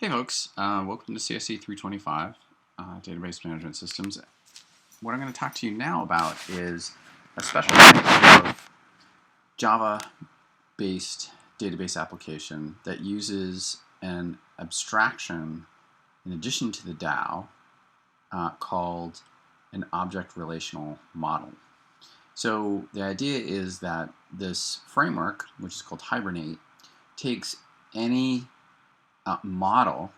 Hey folks, welcome to CSC325, Database Management Systems. What I'm going to talk to you now about is a special type of Java-based database application that uses an abstraction in addition to the DAO called an object relational model. So the idea is that this framework, which is called Hibernate, takes any model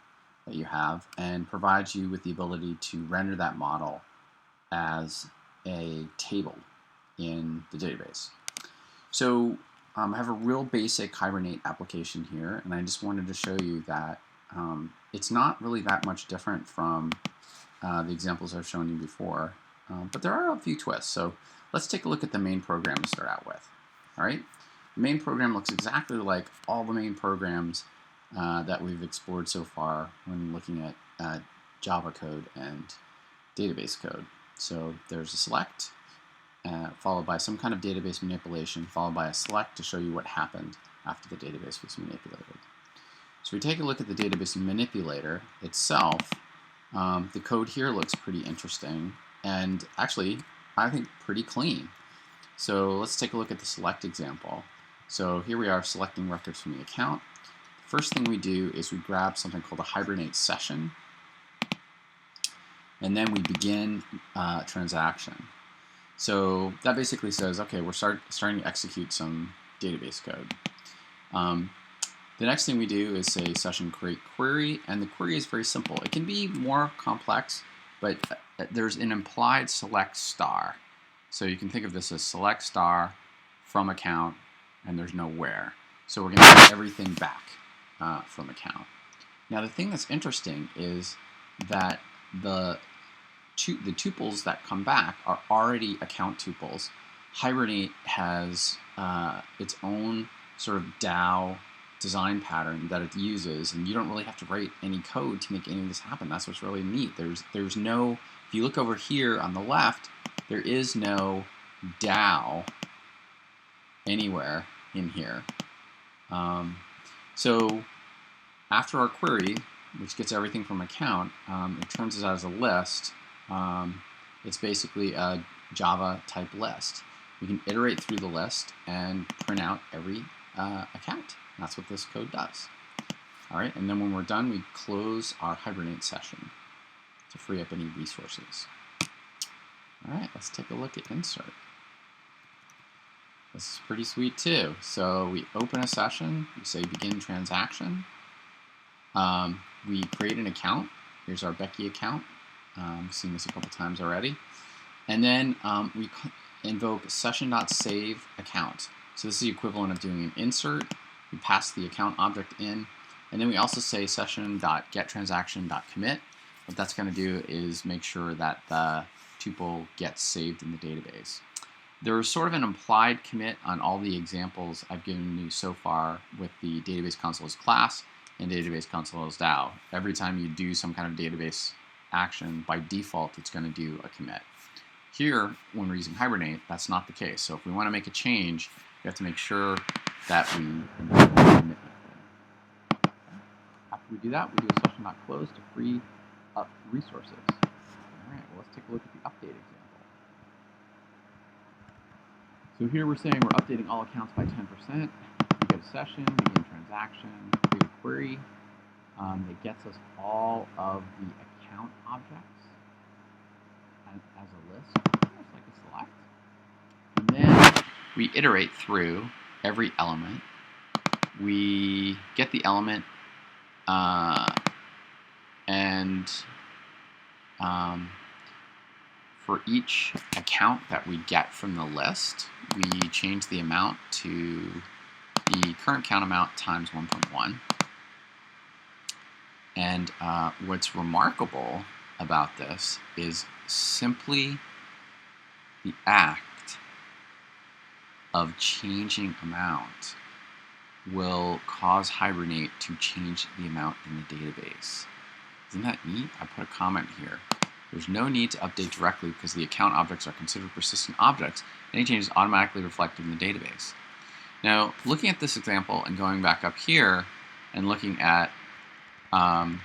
that you have and provides you with the ability to render that model as a table in the database. So I have a real basic Hibernate application here, and I just wanted to show you that it's not really that much different from the examples I've shown you before, but there are a few twists. So let's take a look at the main program to start out with. All right, the main program looks exactly like all the main programs that we've explored so far when looking at Java code and database code. So there's a select, followed by some kind of database manipulation, followed by a select to show you what happened after the database was manipulated. So we take a look at the database manipulator itself. The code here looks pretty interesting, and actually, I think pretty clean. So let's take a look at the select example. So here we are selecting records from the account. First thing we do is we grab something called a Hibernate session, and then we begin a transaction. So that basically says, okay, we're starting to execute some database code. The next thing we do is say session create query, and the query is very simple. It can be more complex, but there's an implied select star. So you can think of this as select star from account, and there's no where. So we're going to get everything back from account. Now the thing that's interesting is that the tuples that come back are already account tuples. Hibernate has its own sort of DAO design pattern that it uses, and you don't really have to write any code to make any of this happen. That's what's really neat. There's no, if you look over here on the left, there is no DAO anywhere in here. So after our query, which gets everything from account, it turns it out as a list. It's basically a Java type list. We can iterate through the list and print out every account. That's what this code does. All right, and then when we're done, we close our Hibernate session to free up any resources. All right, let's take a look at insert. This is pretty sweet too. So we open a session, we say begin transaction. We create an account. Here's our Becky account. We've seen this a couple times already. And then we invoke session.save account. So this is the equivalent of doing an insert. We pass the account object in, and then we also say session.getTransaction.commit. What that's going to do is make sure that the tuple gets saved in the database. There's sort of an implied commit on all the examples I've given you so far with the database console as class and database console as DAO. Every time you do some kind of database action, by default, it's going to do a commit. Here, when we're using Hibernate, that's not the case. So if we want to make a change, we have to make sure that we commit. After we do that, we do a session.close to free up resources. All right, well, let's take a look at the update example. So here we're saying we're updating all accounts by 10%. We get a session, begin transaction, create a query. It gets us all of the account objects as a list, just like a select. And then we iterate through every element. We get the element and for each account that we get from the list, we change the amount to the current count amount times 1.1. And what's remarkable about this is simply the act of changing amount will cause Hibernate to change the amount in the database. Isn't that neat? I put a comment here. There's no need to update directly because the account objects are considered persistent objects. Any change is automatically reflected in the database. Now, looking at this example and going back up here and looking at in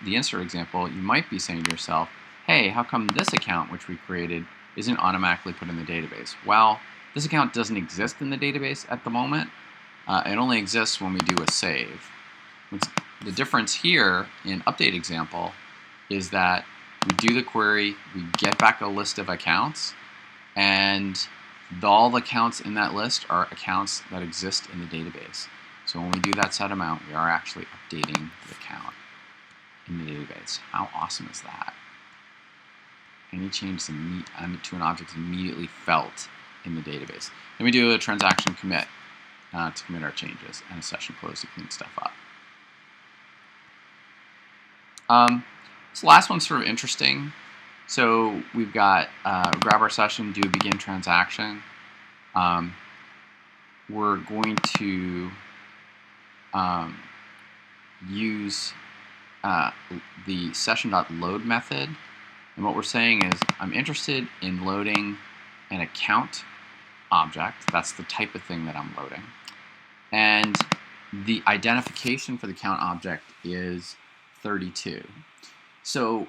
the insert example, you might be saying to yourself, hey, how come this account which we created isn't automatically put in the database? Well, this account doesn't exist in the database at the moment. It only exists when we do a save. The difference here in update example is that we do the query, we get back a list of accounts, and all the accounts in that list are accounts that exist in the database. So when we do that set amount, we are actually updating the account in the database. How awesome is that? Any change to an object is immediately felt in the database. Then we do a transaction commit to commit our changes, and a session close to clean stuff up. This last one's sort of interesting. So we've got grab our session, do a begin transaction. We're going to use the session.load method. And what we're saying is, I'm interested in loading an account object. That's the type of thing that I'm loading. And the identification for the account object is 32. So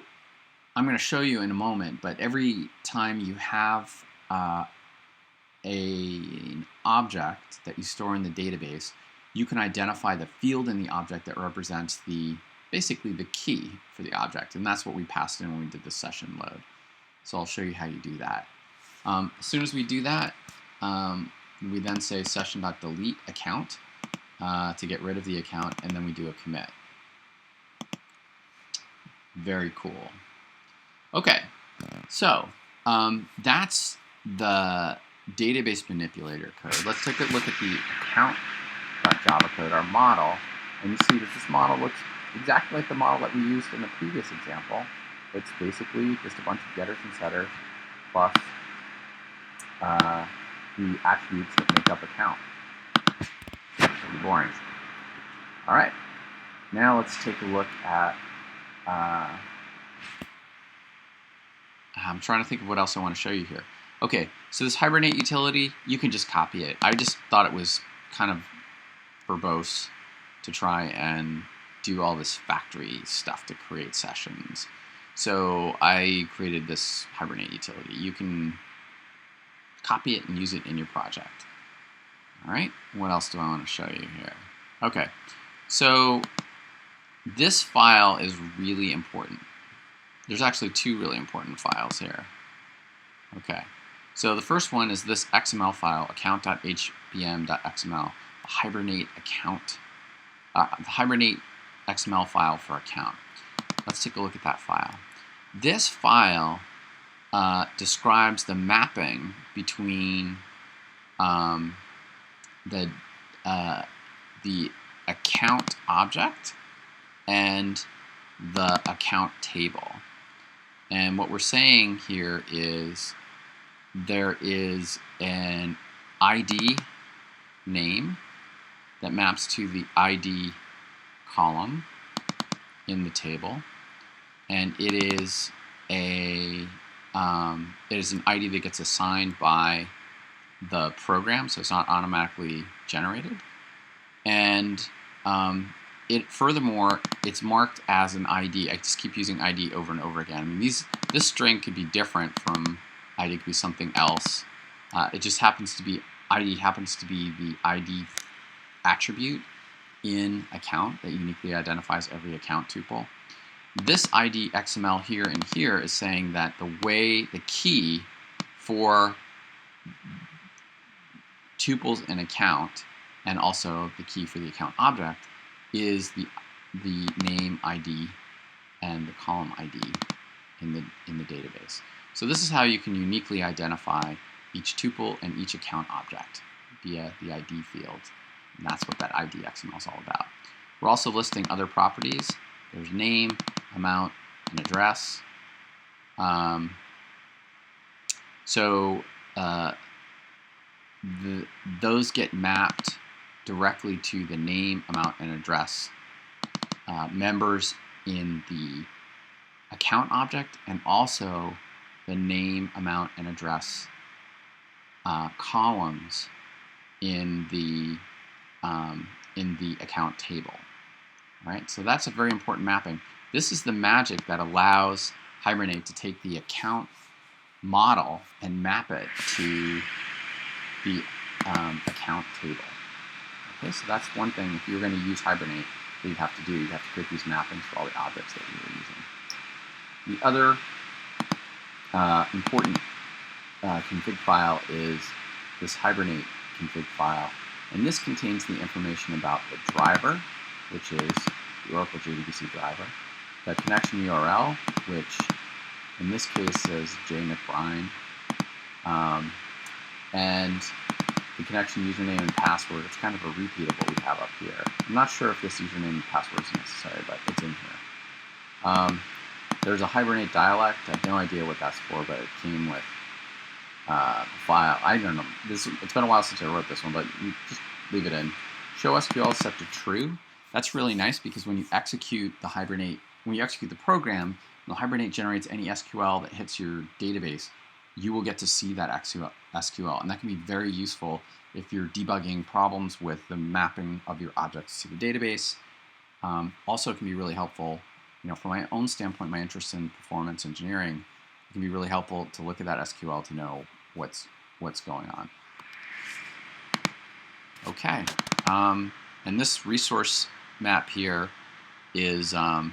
I'm going to show you in a moment, but every time you have an object that you store in the database, you can identify the field in the object that represents basically the key for the object, and that's what we passed in when we did the session load. So I'll show you how you do that. As soon as we do that, we then say session.delete account to get rid of the account, and then we do a commit. Very cool. Okay, so that's the database manipulator code. Let's take a look at the account.java code, our model, and you see that this model looks exactly like the model that we used in the previous example. It's basically just a bunch of getters and setters plus the attributes that make up account. Pretty boring. All right, now let's take a look at I'm trying to think of what else I want to show you here. Okay, so this Hibernate utility, you can just copy it. I just thought it was kind of verbose to try and do all this factory stuff to create sessions. So I created this Hibernate utility. You can copy it and use it in your project. All right, what else do I want to show you here? Okay, so this file is really important. There's actually two really important files here. Okay, so the first one is this XML file, account.hbm.xml, the Hibernate account, the Hibernate XML file for account. Let's take a look at that file. This file describes the mapping between the account object and the account table. And what we're saying here is there is an ID name that maps to the ID column in the table, and it is an ID that gets assigned by the program, so it's not automatically generated. And furthermore, it's marked as an ID. I just keep using ID over and over again. I mean, this string could be different from ID, could be something else. It just happens to be ID happens to be the ID attribute in account that uniquely identifies every account tuple. This ID XML here and here is saying that the key for tuples in account and also the key for the account object is the name ID and the column ID in the database. So this is how you can uniquely identify each tuple and each account object via the ID field. And that's what that ID XML is all about. We're also listing other properties. There's name, amount, and address. Those get mapped directly to the name, amount, and address members in the account object, and also the name, amount, and address columns in the account table. right? So that's a very important mapping. This is the magic that allows Hibernate to take the account model and map it to the account table. Okay, so that's one thing. If you're going to use Hibernate, that you'd have to do. You'd have to create these mappings for all the objects that you were using. The other important config file is this Hibernate config file, and this contains the information about the driver, which is the Oracle JDBC driver, the connection URL, which in this case says jmcbrine, and the connection username and password. It's kind of a repeat of what we have up here. I'm not sure if this username and password is necessary, but it's in here. There's a Hibernate dialect. I have no idea what that's for, but it came with the file. I don't know. It's been a while since I wrote this one, but you just leave it in. Show SQL is set to true. That's really nice because when you execute the Hibernate, when you execute the program, the Hibernate generates any SQL that hits your database, you will get to see that SQL, and that can be very useful if you're debugging problems with the mapping of your objects to the database. Also, it can be really helpful, from my own standpoint, my interest in performance engineering, it can be really helpful to look at that SQL to know what's going on. Okay, and this resource map here is an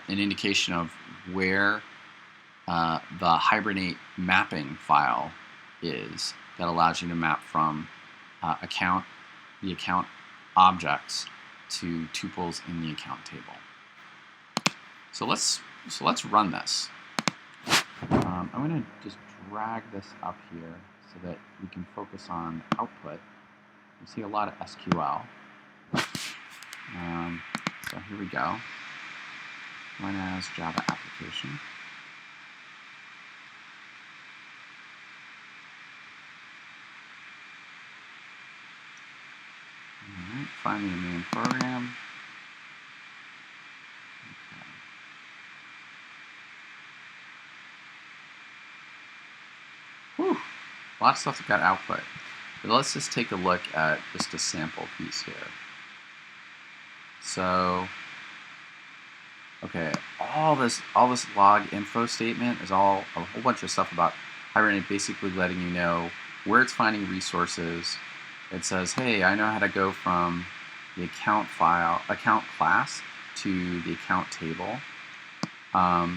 indication of where the Hibernate mapping file is that allows you to map from the account objects to tuples in the account table. So let's run this. I'm going to just drag this up here so that we can focus on output. You see a lot of SQL. So here we go. Run as Java application. Alright, find me a main program. Okay. Whew, a lot of stuff that got output. But let's just take a look at just a sample piece here. So, okay, all this log info statement is all a whole bunch of stuff about Hibernate, basically letting you know where it's finding resources. It says, hey, I know how to go from the account class to the account table. Alright,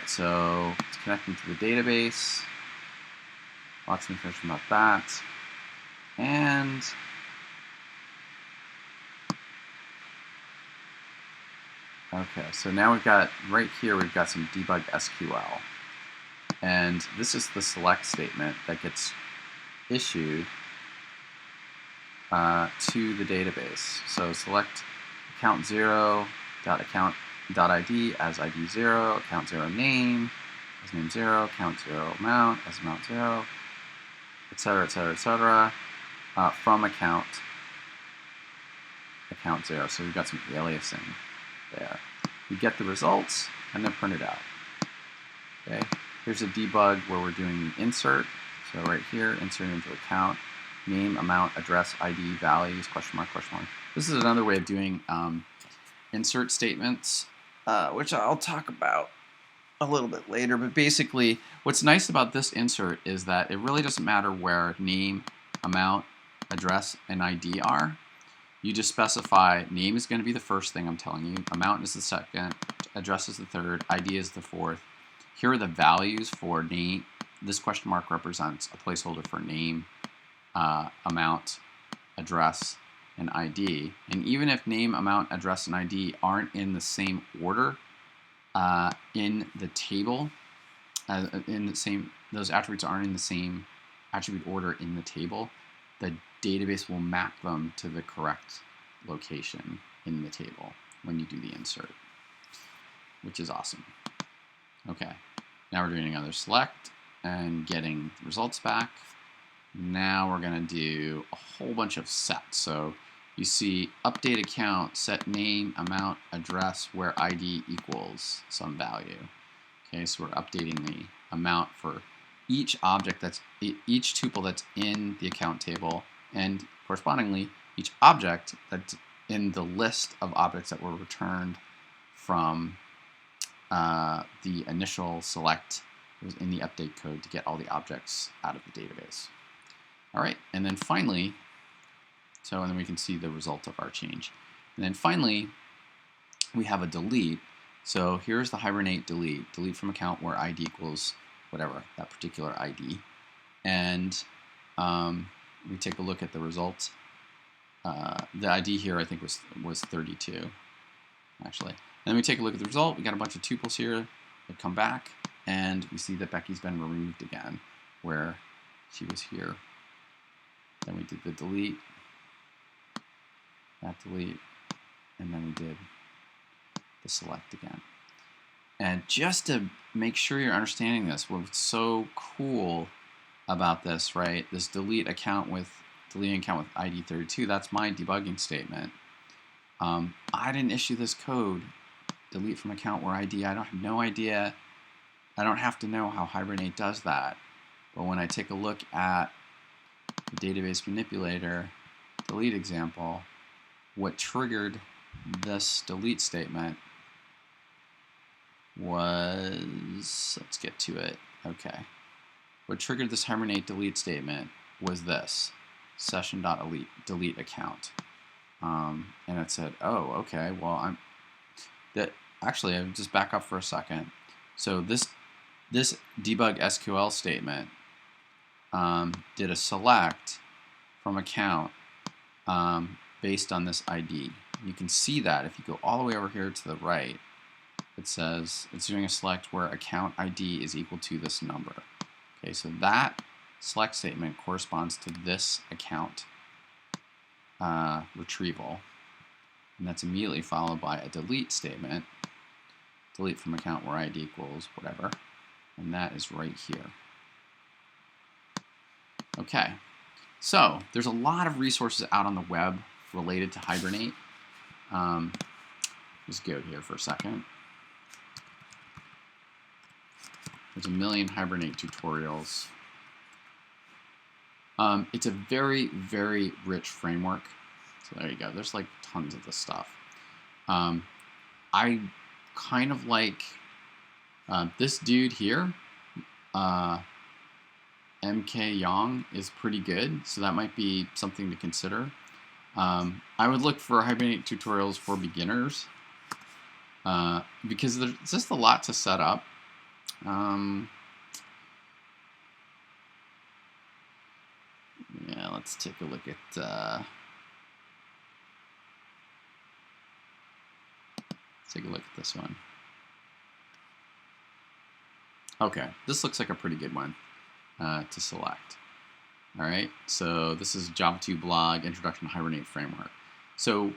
so it's connecting to the database. Lots of information about that. And okay, so now we've got, right here, we've got some debug SQL. And this is the select statement that gets issued to the database. So select account 0.account.id as ID 0, account 0 name as name 0, account 0 amount as amount 0, etc., etc., etc., from account 0. So we've got some aliasing there. We get the results and they're printed out. Okay. Here's a debug where we're doing the insert. So right here, insert into account, name, amount, address, ID, values, question mark, question mark. This is another way of doing insert statements, which I'll talk about a little bit later. But basically, what's nice about this insert is that it really doesn't matter where name, amount, address, and ID are. You just specify name is going to be the first thing I'm telling you, amount is the second, address is the third, ID is the fourth. Here are the values for name. This question mark represents a placeholder for name, amount, address, and ID. And even if name, amount, address, and ID aren't in the same order in the table, those attributes aren't in the same attribute order in the table, the database will map them to the correct location in the table when you do the insert, which is awesome. Okay, now we're doing another select and getting the results back. Now we're going to do a whole bunch of sets. So you see update account, set name, amount, address, where ID equals some value. Okay, so we're updating the amount for each object each tuple that's in the account table And correspondingly, each object that's in the list of objects that were returned from the initial select was in the update code to get all the objects out of the database. All right, and then finally, and then we can see the result of our change. And then finally, we have a delete. So here's the Hibernate delete. Delete from account where ID equals whatever, that particular ID. And we take a look at the results. The ID here, I think, was 32, actually. And then we take a look at the result. We got a bunch of tuples here that come back, and we see that Becky's been removed again, where she was here. Then we did the delete, that delete, and then we did the select again. And just to make sure you're understanding this, what's so cool about this, right? This deleting account with ID 32, that's my debugging statement. I didn't issue this code, delete from account where ID. I have no idea. I don't have to know how Hibernate does that. But when I take a look at the database manipulator delete example, what triggered this delete statement was, let's get to it. Okay. What triggered this Hibernate delete statement was this session.delete account. And it said, oh, okay, well, actually, I'll just back up for a second. So this debug SQL statement did a select from account based on this ID. You can see that if you go all the way over here to the right, it says it's doing a select where account ID is equal to this number. Okay, so that select statement corresponds to this account retrieval, and that's immediately followed by a delete statement, delete from account where ID equals whatever, and that is right here. Okay, so there's a lot of resources out on the web related to Hibernate. Just go here for a second. There's a million Hibernate tutorials. It's a very, very rich framework. So there you go. There's like tons of this stuff. I kind of like this dude here. MK Yang is pretty good, so that might be something to consider. I would look for Hibernate tutorials for beginners because there's just a lot to set up. Yeah, let's take a look at this one. Okay, this looks like a pretty good one to select. All right, so this is Java 2 blog, Introduction to Hibernate Framework. So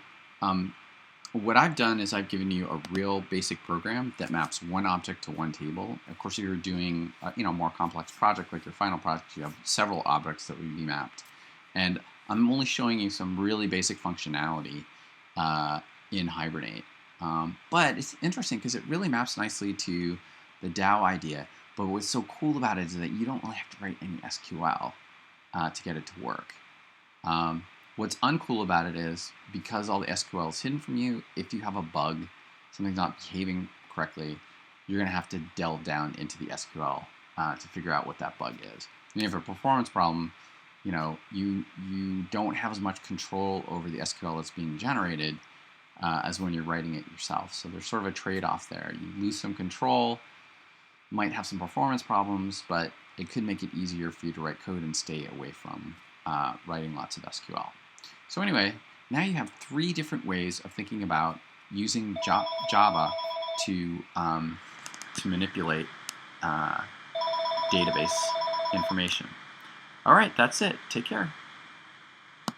what I've done is I've given you a real basic program that maps one object to one table. Of course, if you're doing a more complex project like your final project, you have several objects that would be mapped. And I'm only showing you some really basic functionality in Hibernate. But it's interesting because it really maps nicely to the DAO idea. But what's so cool about it is that you don't really have to write any SQL to get it to work. What's uncool about it is because all the SQL is hidden from you, if you have a bug, something's not behaving correctly, you're going to have to delve down into the SQL to figure out what that bug is. And if you have a performance problem, you don't have as much control over the SQL that's being generated as when you're writing it yourself. So there's sort of a trade-off there. You lose some control, might have some performance problems, but it could make it easier for you to write code and stay away from writing lots of SQL. So anyway, now you have 3 different ways of thinking about using Java to manipulate database information. All right, that's it. Take care.